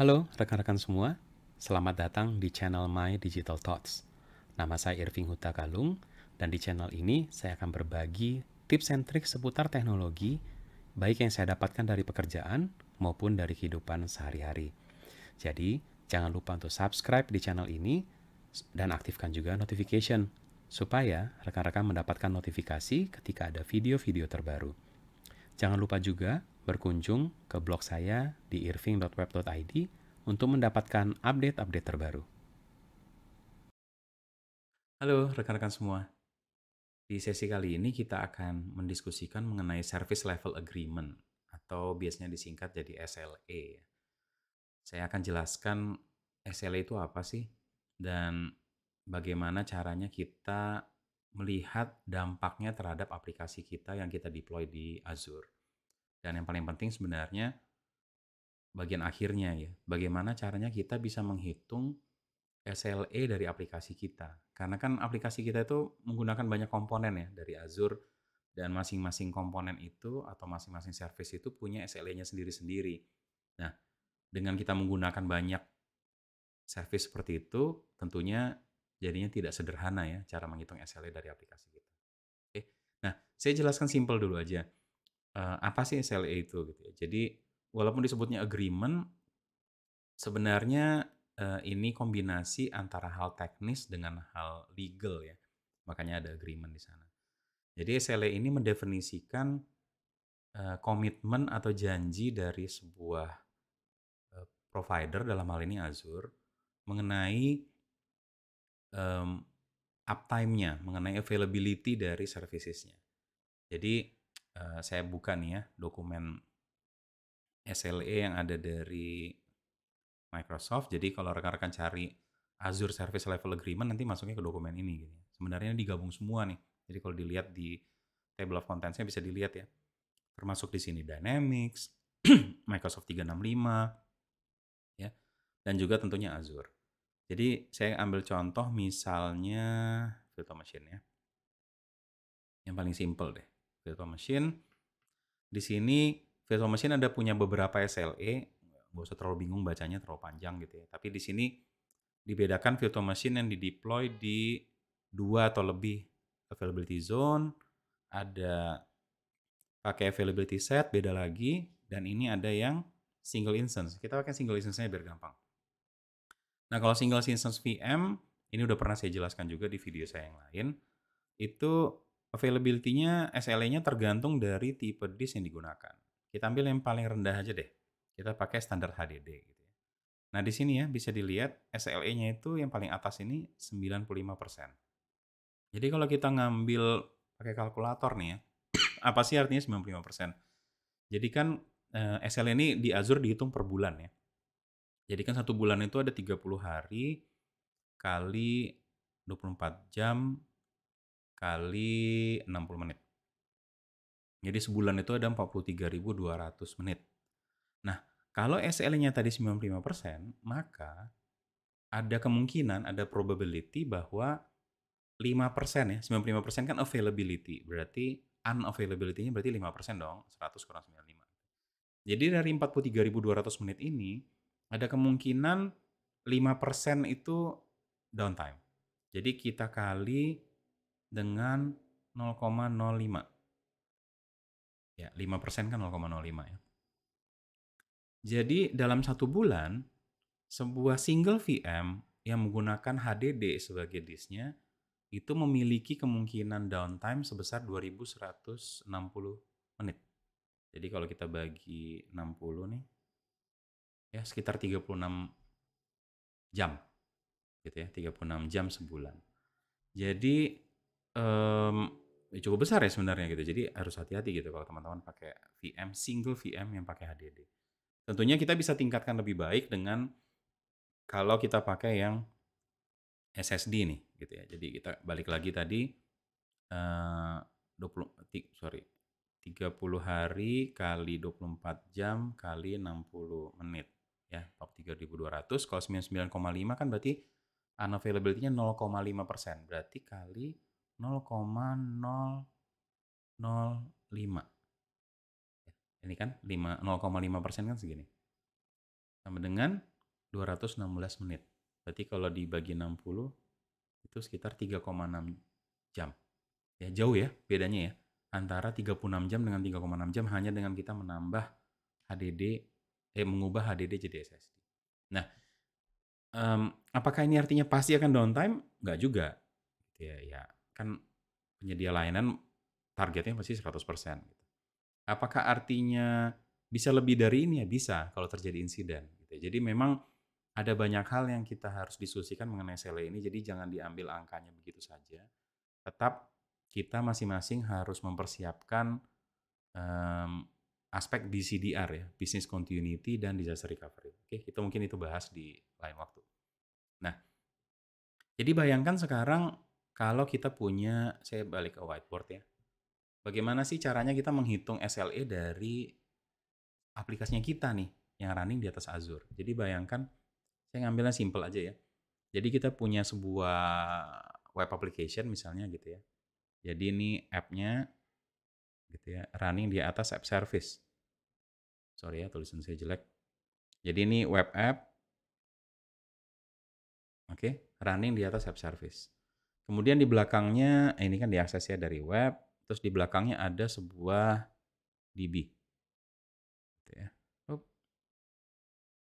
Halo rekan-rekan semua, selamat datang di channel My Digital Thoughts. Nama saya Irving Huta Galung, dan di channel ini saya akan berbagi tips and trik seputar teknologi, baik yang saya dapatkan dari pekerjaan maupun dari kehidupan sehari-hari. Jadi, jangan lupa untuk subscribe di channel ini dan aktifkan juga notification, supaya rekan-rekan mendapatkan notifikasi ketika ada video-video terbaru. Jangan lupa juga berkunjung ke blog saya di irving.web.id untuk mendapatkan update-update terbaru. Halo rekan-rekan semua. Di sesi kali ini kita akan mendiskusikan mengenai Service Level Agreement atau biasanya disingkat jadi SLA. Saya akan jelaskan SLA itu apa sih dan bagaimana caranya kita melihat dampaknya terhadap aplikasi kita yang kita deploy di Azure. Dan yang paling penting sebenarnya bagian akhirnya ya, bagaimana caranya kita bisa menghitung SLA dari aplikasi kita. Karena kan aplikasi kita itu menggunakan banyak komponen ya dari Azure, dan masing-masing komponen itu atau masing-masing service itu punya SLA-nya sendiri-sendiri. Nah, dengan kita menggunakan banyak service seperti itu, tentunya jadinya tidak sederhana ya cara menghitung SLA dari aplikasi kita. Oke. Nah, saya jelaskan simpel dulu aja. Apa sih SLA itu gitu ya. Jadi, walaupun disebutnya agreement, sebenarnya, ini kombinasi antara hal teknis dengan hal legal ya, makanya ada agreement di sana. Jadi SLA ini mendefinisikan, komitmen atau janji dari sebuah, provider dalam hal ini Azure, mengenai, mmm, uptime-nya, mengenai availability dari services-nya. Jadi, saya buka nih ya dokumen SLA yang ada dari Microsoft. Jadi kalau rekan-rekan cari Azure Service Level Agreement nanti masuknya ke dokumen ini gitu. Sebenarnya digabung semua nih. Jadi kalau dilihat di table of contents-nya bisa dilihat ya. Termasuk di sini Dynamics, Microsoft 365 ya, dan juga tentunya Azure. Jadi saya ambil contoh misalnya virtual machine ya. Yang paling simple deh. Virtual machine. Di sini virtual machine ada punya beberapa SLA, nggak usah terlalu bingung bacanya terlalu panjang gitu ya. Tapi di sini dibedakan virtual machine yang dideploy di 2 atau lebih availability zone, ada pakai availability set beda lagi, dan ini ada yang single instance. Kita pakai single instance-nya biar gampang. Nah, kalau single instance VM, ini udah pernah saya jelaskan juga di video saya yang lain, itu availability-nya, SLA-nya tergantung dari tipe disk yang digunakan. Kita ambil yang paling rendah aja deh. Kita pakai standar HDD gitu ya. Nah, di sini ya bisa dilihat SLA-nya itu yang paling atas ini 95%. Jadi kalau kita ngambil pakai kalkulator nih ya, apa sih artinya 95%? Jadi kan SLA ini di Azure dihitung per bulan ya. Jadi kan 1 bulan itu ada 30 hari kali 24 jam kali 60 menit. Jadi sebulan itu ada 43.200 menit. Nah, kalau SLA-nya tadi 95%, maka ada kemungkinan, ada probability bahwa 5% ya, 95% kan availability, berarti unavailability-nya berarti 5% dong, 100 kurang 95. Jadi dari 43.200 menit ini, ada kemungkinan 5% itu downtime. Jadi kita kali dengan 0,05. Ya, 5% kan 0,05 ya. Jadi dalam 1 bulan, sebuah single VM yang menggunakan HDD sebagai disknya itu memiliki kemungkinan downtime sebesar 2160 menit. Jadi kalau kita bagi 60 nih, ya sekitar 36 jam gitu ya, 36 jam sebulan. Jadi cukup besar ya sebenarnya gitu. Jadi harus hati-hati gitu kalau teman-teman pakai VM, single VM yang pakai HDD. Tentunya kita bisa tingkatkan lebih baik dengan kalau kita pakai yang SSD nih gitu ya. Jadi kita balik lagi tadi 30 hari kali 24 jam kali 60 menit ya, 43.200. Kalau 99,5 kan berarti unavailability-nya 0,5%. Berarti kali 0,005. Ini kan 0,5% kan segini. Sama dengan 216 menit. Berarti kalau dibagi 60 itu sekitar 3,6 jam. Ya jauh ya bedanya ya. Antara 36 jam dengan 3,6 jam hanya dengan kita menambah HDD, mengubah HDD jadi SSD. Nah, apakah ini artinya pasti akan downtime? Nggak juga. Ya, kan penyedia layanan targetnya pasti 100%. Apakah artinya bisa lebih dari ini? Ya bisa kalau terjadi insiden. Jadi memang ada banyak hal yang kita harus diskusikan mengenai SLA ini, jadi jangan diambil angkanya begitu saja. Tetap kita masing-masing harus mempersiapkan aspek BCDR ya, Business Continuity dan Disaster Recovery. Oke, kita mungkin itu bahas di lain waktu. Nah, jadi bayangkan sekarang kalau kita punya, saya balik ke whiteboard ya, bagaimana sih caranya kita menghitung SLA dari aplikasinya kita nih, yang running di atas Azure. Jadi bayangkan, saya ngambilnya simple aja ya. Jadi kita punya sebuah web application misalnya gitu ya. Jadi ini app-nya gitu ya, running di atas app service. Sorry ya, tulisan saya jelek. Jadi ini web app, oke, running di atas app service. Kemudian di belakangnya, ini kan diakses ya dari web, terus di belakangnya ada sebuah DB. Gitu ya.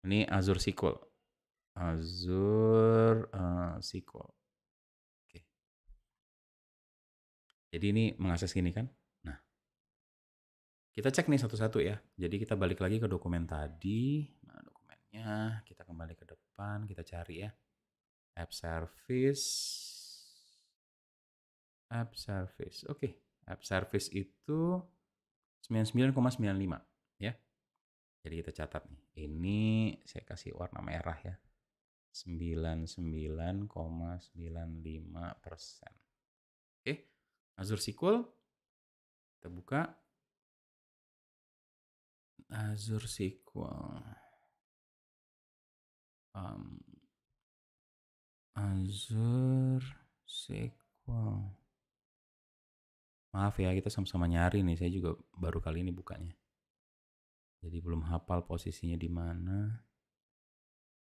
Ini Azure SQL. Azure SQL. Oke. Jadi ini mengakses gini kan. Nah, kita cek nih satu-satu ya. Jadi kita balik lagi ke dokumen tadi. Nah, dokumennya kita kembali ke depan, kita cari ya. App service. App service. Oke. App service itu 99,95 ya. Jadi kita catat nih. Ini saya kasih warna merah ya. 99,95%. Oke. Azure SQL kita buka. Azure SQL. Azure SQL. Maaf ya, kita sama-sama nyari nih. Saya juga baru kali ini bukanya. Jadi belum hafal posisinya di mana.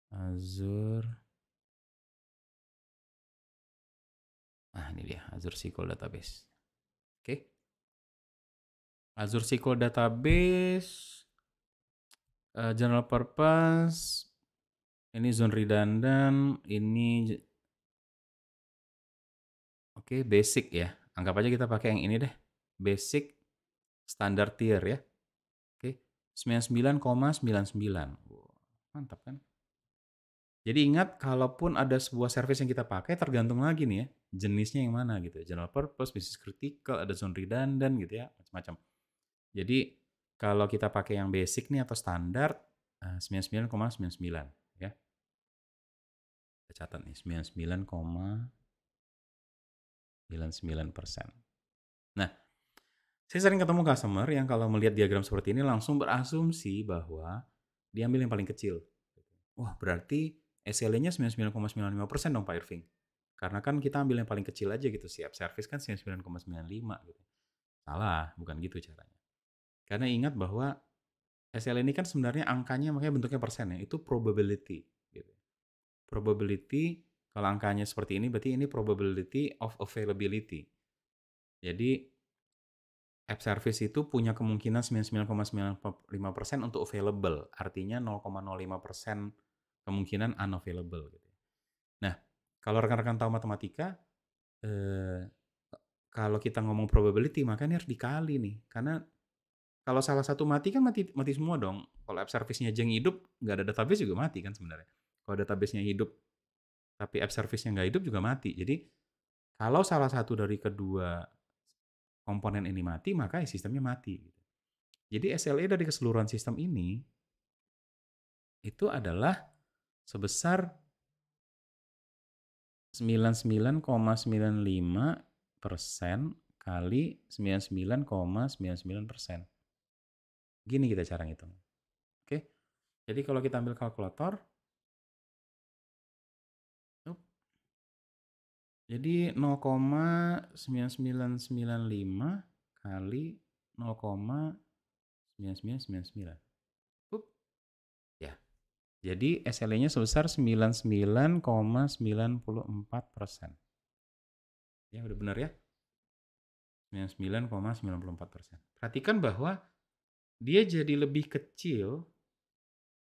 Azure. Ah, ini dia, Azure SQL Database. Oke. Azure SQL Database, general purpose, ini zone redundant, ini oke, basic ya. Anggap aja kita pakai yang ini deh. Basic standard tier ya. Oke. 99,99. Wow, mantap kan? Jadi ingat, kalaupun ada sebuah service yang kita pakai, tergantung lagi nih ya, jenisnya yang mana gitu. General purpose, business critical, ada zone redundant gitu ya, macam-macam. Jadi kalau kita pakai yang basic nih atau standar, 99,99 ya. Kita catat nih, 99,99%. Nah, saya sering ketemu customer yang kalau melihat diagram seperti ini langsung berasumsi bahwa diambil yang paling kecil. Wah, berarti SLA-nya 99,95% dong Pak Irving. Karena kan kita ambil yang paling kecil aja gitu, siap service kan 99,95 gitu. Salah, bukan gitu caranya. Karena ingat bahwa SLA ini kan sebenarnya angkanya makanya bentuknya persen ya, itu probability gitu. Probability kalau angkanya seperti ini berarti ini probability of availability. Jadi app service itu punya kemungkinan 99,95% untuk available, artinya 0,05% kemungkinan unavailable gitu. Nah, kalau rekan-rekan tahu matematika, kalau kita ngomong probability maka ini harus dikali nih, karena kalau salah satu mati kan mati mati semua dong. Kalau app service-nya aja yang hidup, nggak ada database juga mati kan sebenarnya. Kalau database-nya hidup, tapi app service-nya nggak hidup juga mati. Jadi kalau salah satu dari kedua komponen ini mati, maka sistemnya mati. Jadi SLA dari keseluruhan sistem ini itu adalah sebesar 99,95% kali 99,99%. Gini kita cara ngitung. Oke. Jadi kalau kita ambil kalkulator, jadi 0,9995 kali 0,9999. Ya. Jadi SLE-nya sebesar 99,94%. Ya, udah benar ya? 99,94%. Perhatikan bahwa dia jadi lebih kecil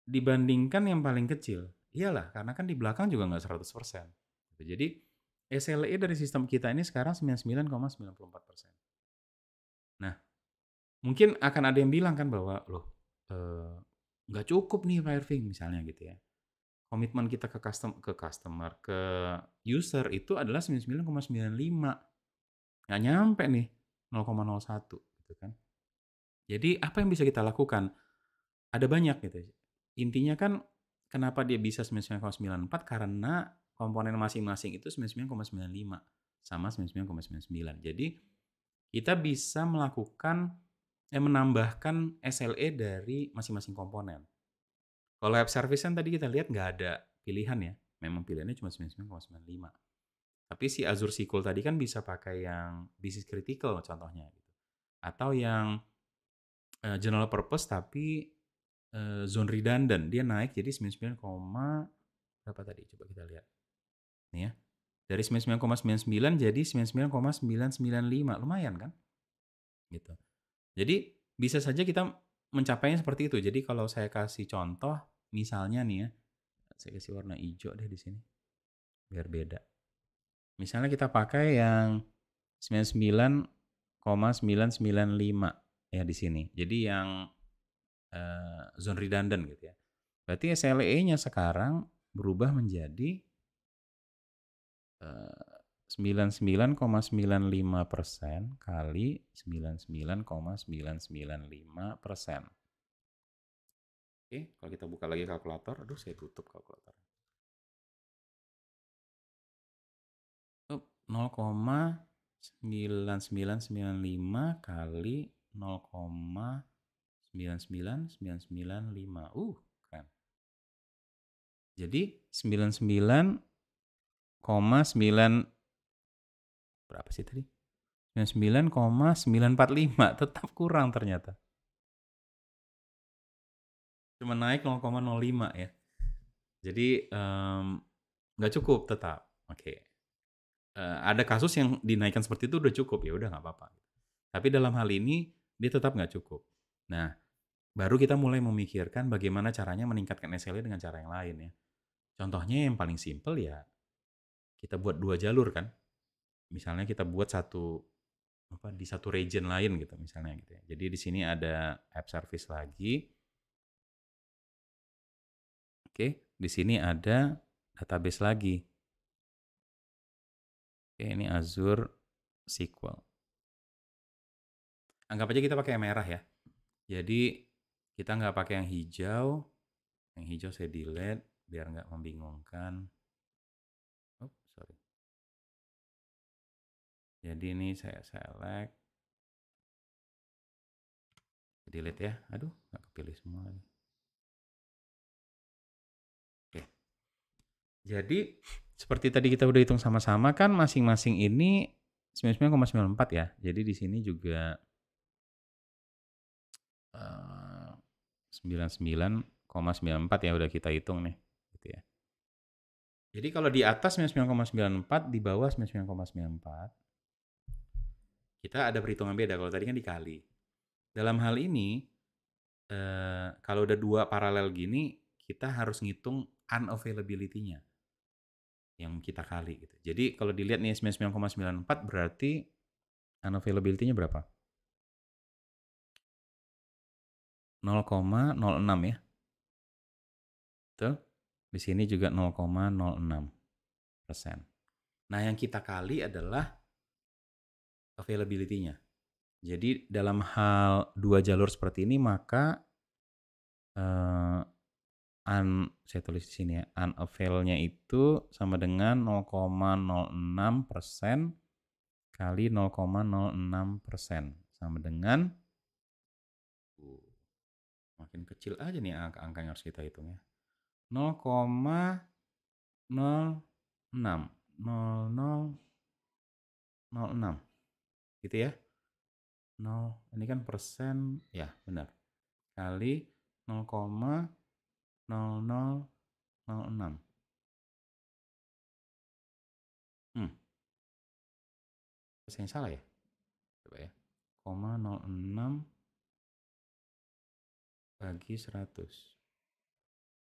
dibandingkan yang paling kecil. Iyalah, karena kan di belakang juga nggak 100%. Jadi SLE dari sistem kita ini sekarang 99,94%. Nah, mungkin akan ada yang bilang kan bahwa, loh, nggak cukup nih Pak Irving misalnya gitu ya. Komitmen kita ke customer, ke user itu adalah 99,95. Nggak nyampe nih 0,01 gitu kan. Jadi apa yang bisa kita lakukan? Ada banyak gitu. Intinya kan kenapa dia bisa 99,94 karena komponen masing-masing itu 99,95 sama 99,99. Jadi kita bisa menambahkan SLE dari masing-masing komponen. Kalau web service kan tadi kita lihat nggak ada pilihan ya. Memang pilihannya cuma 99,95. Tapi si Azure SQL tadi kan bisa pakai yang business critical contohnya gitu. Atau yang general purpose tapi zone redundant. Dia naik jadi 99, berapa tadi? Coba kita lihat. Nih ya. Dari 99,99 jadi 99,995. Lumayan kan? Gitu. Jadi bisa saja kita mencapainya seperti itu. Jadi kalau saya kasih contoh, misalnya nih ya, saya kasih warna hijau deh di sini biar beda. Misalnya kita pakai yang 99,995 ya di sini. Jadi yang zone redundant gitu ya. Berarti SLE-nya sekarang berubah menjadi 99,95% kali 99,995%. Oke, kalau kita buka lagi kalkulator, aduh saya tutup kalkulator. 0,9995 kali 0,99995. Keren. Jadi 99,9 berapa sih tadi? 99,945 tetap kurang ternyata. Cuma naik 0,05 ya. Jadi nggak cukup tetap. Oke. Ada kasus yang dinaikkan seperti itu udah cukup, ya udah nggak apa-apa. Tapi dalam hal ini dia tetap nggak cukup. Nah, baru kita mulai memikirkan bagaimana caranya meningkatkan SLA dengan cara yang lain ya. Contohnya yang paling simpel ya kita buat 2 jalur kan. Misalnya kita buat di satu region lain gitu misalnya gitu ya. Jadi di sini ada app service lagi. Oke, di sini ada database lagi. Oke, ini Azure SQL. Anggap aja kita pakai yang merah ya. Jadi kita nggak pakai yang hijau. Yang hijau saya delete biar nggak membingungkan. Oh, sorry. Jadi ini saya select. Delete ya. Aduh, nggak kepilih semua lagi. Oke. Jadi seperti tadi kita udah hitung sama-sama kan masing-masing ini 99,94 ya. Jadi di sini juga 99,94 ya udah kita hitung nih gitu ya. Jadi kalau di atas 99,94, di bawah 99,94 kita ada perhitungan beda. Kalau tadi kan dikali. Dalam hal ini kalau udah dua paralel gini kita harus ngitung unavailability-nya yang kita kali gitu. Jadi kalau dilihat nih 99,94 berarti unavailability-nya berapa? 0,06 ya. Betul? Di sini juga 0,06%. Nah, yang kita kali adalah availability-nya. Jadi dalam hal dua jalur seperti ini maka saya tulis di sini ya, unavail-nya itu sama dengan 0,06% kali 0,06% sama dengan makin kecil aja nih angka-angka yang harus kita hitung ya. 0,06 0006 gitu ya. 0 ini kan persen ya, benar. Kali 0,06 0006. Saya salah ya? Coba ya. 06 bagi 100.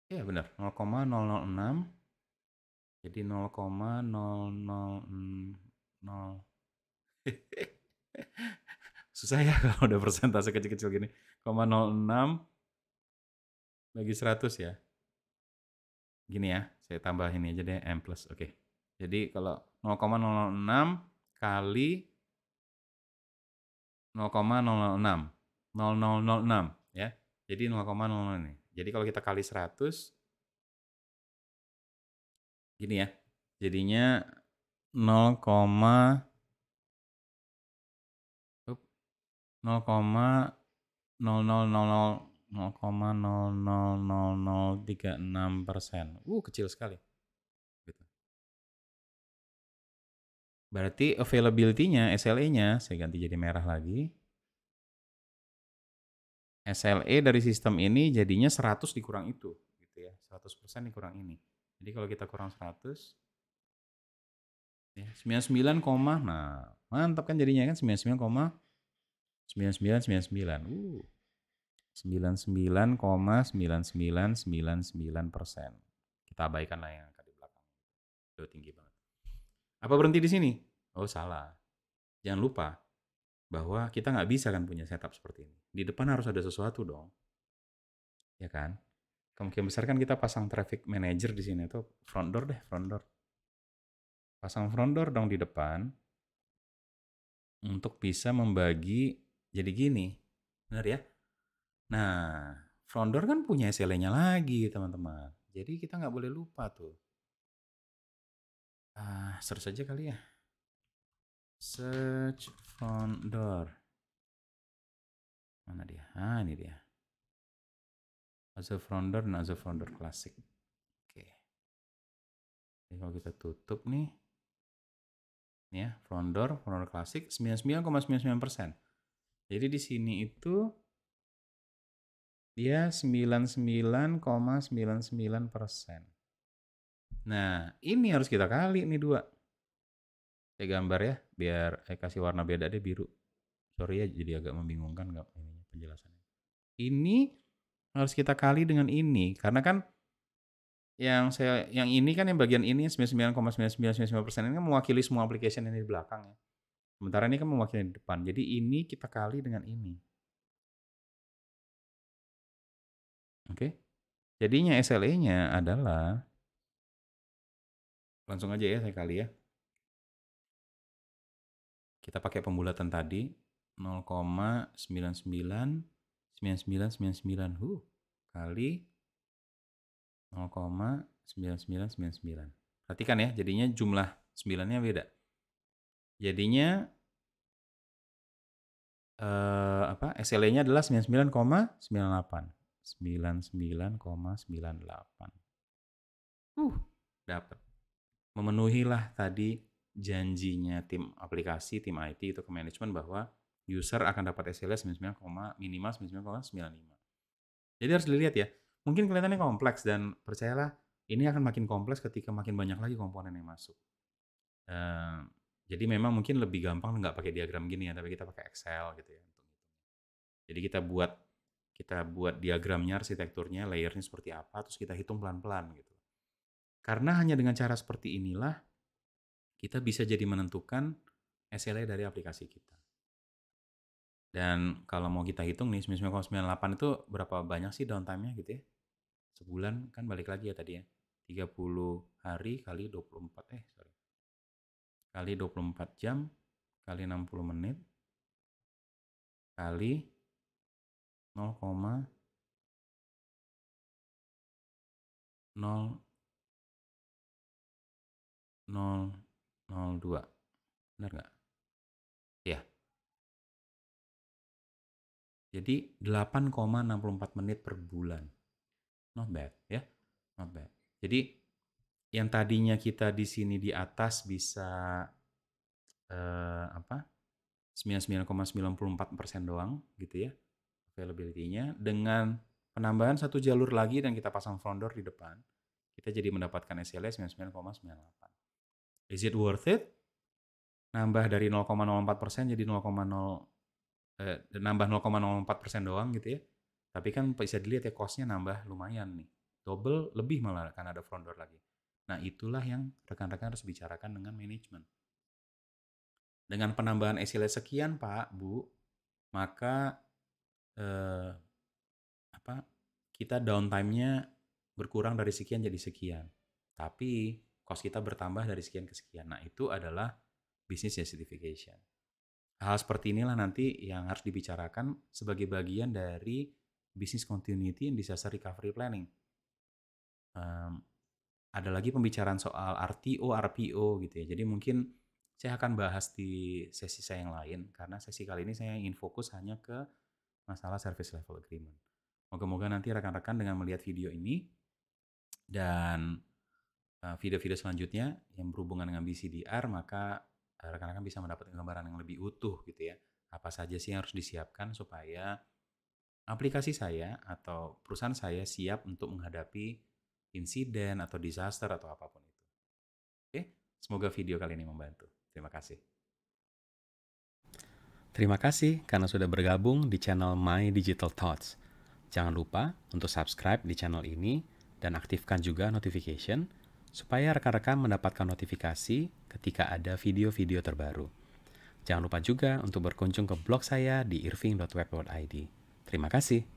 Iya benar, 0,006. Jadi 0,00. Susah ya kalau udah persentase kecil-kecil gini. 0,06 bagi 100 ya. Gini ya, saya tambah ini aja deh, M plus. Oke. Jadi kalau 0,006 kali 0,006. 0006 ya. Jadi 0,00 ini. Jadi kalau kita kali 100 gini ya. Jadinya 0, 0,000036%. Kecil sekali. Gitu. Berarti availability-nya, SLA-nya, saya ganti jadi merah lagi. SLA dari sistem ini jadinya 100 dikurang itu. Gitu ya, 100% dikurang ini. Jadi kalau kita kurang 100, ya 99, nah mantap kan jadinya kan 99,9999. 99,99999%. Kita abaikan lah yang angka di belakang. Itu tinggi banget. Apa berhenti di sini? Oh salah. Jangan lupa bahwa kita nggak bisa kan punya setup seperti ini. Di depan harus ada sesuatu dong. Ya kan? Kemungkinan besar kan kita pasang traffic manager di sini atau front door deh, front door. Pasang front door dong di depan untuk bisa membagi jadi gini. Benar ya? Nah, front door kan punya SLA-nya lagi, teman-teman. Jadi kita nggak boleh lupa tuh. Search aja kali ya. Search front door. Mana dia? Ini dia. Azure front door dan Azure front door classic. Oke. Jadi kalau kita tutup nih, ya, front door classic 99,99%. Jadi di sini itu dia 99,99%. Nah, ini harus kita kali nih 2. Saya gambar ya, biar kasih warna beda deh, biru. Sorry ya, jadi agak membingungkan nggak ini penjelasannya. Ini harus kita kali dengan ini, karena kan yang ini kan yang bagian ini 99,9999% ini kan mewakili semua application yang di belakang ya. Sementara ini kan mewakili di depan. Jadi ini kita kali dengan ini. Oke. Jadinya SLA-nya adalah, langsung aja ya saya kali ya. Kita pakai pembulatan tadi 0,999999 kali 0,9999. Perhatikan ya, jadinya jumlah 9-nya beda. Jadinya SLA-nya adalah 99,98. 99,98. Dapat. Memenuhilah tadi janjinya tim aplikasi, tim IT itu ke manajemen bahwa user akan dapat SLA minimal 99,95. Jadi harus dilihat ya. Mungkin kelihatannya kompleks dan percayalah ini akan makin kompleks ketika makin banyak lagi komponen yang masuk. Jadi memang mungkin lebih gampang nggak pakai diagram gini ya, tapi kita pakai Excel gitu ya. Jadi kita buat diagramnya, arsitekturnya, layernya seperti apa, terus kita hitung pelan-pelan gitu. Karena hanya dengan cara seperti inilah kita bisa jadi menentukan SLA dari aplikasi kita. Dan kalau mau kita hitung nih 99,98 itu berapa banyak sih downtime-nya gitu ya? Sebulan kan balik lagi ya tadi ya. 30 hari kali 24 kali 24 jam kali 60 menit kali 0,002. Benar nggak? Ya. Jadi 8,64 menit per bulan. Not bad ya. Not bad. Jadi yang tadinya kita di sini di atas bisa 99,94% doang gitu ya availability-nya, dengan penambahan satu jalur lagi dan kita pasang front door di depan, kita jadi mendapatkan SLA 99,98. Is it worth it? Nambah dari 0,04% jadi nambah 0,04% doang gitu ya. Tapi kan bisa dilihat ya cost-nya nambah lumayan nih. Double lebih malah karena ada front door lagi. Nah, itulah yang rekan-rekan harus bicarakan dengan manajemen. Dengan penambahan SLA sekian, Pak, Bu, maka eh, kita downtime-nya berkurang dari sekian jadi sekian. Tapi cost kita bertambah dari sekian ke sekian. Nah, itu adalah business justification. Hal seperti inilah nanti yang harus dibicarakan sebagai bagian dari business continuity and disaster recovery planning. Ada lagi pembicaraan soal RTO, RPO gitu ya. Jadi mungkin saya akan bahas di sesi saya yang lain, karena sesi kali ini saya ingin fokus hanya ke masalah service level agreement. Moga-moga nanti rekan-rekan dengan melihat video ini dan video-video selanjutnya yang berhubungan dengan BCDR, maka rekan-rekan bisa mendapatkan gambaran yang lebih utuh gitu ya. Apa saja sih yang harus disiapkan supaya aplikasi saya atau perusahaan saya siap untuk menghadapi insiden atau disaster atau apapun itu. Oke, semoga video kali ini membantu. Terima kasih. Terima kasih karena sudah bergabung di channel My Digital Thoughts. Jangan lupa untuk subscribe di channel ini dan aktifkan juga notification supaya rekan-rekan mendapatkan notifikasi ketika ada video-video terbaru. Jangan lupa juga untuk berkunjung ke blog saya di irving.web.id. Terima kasih.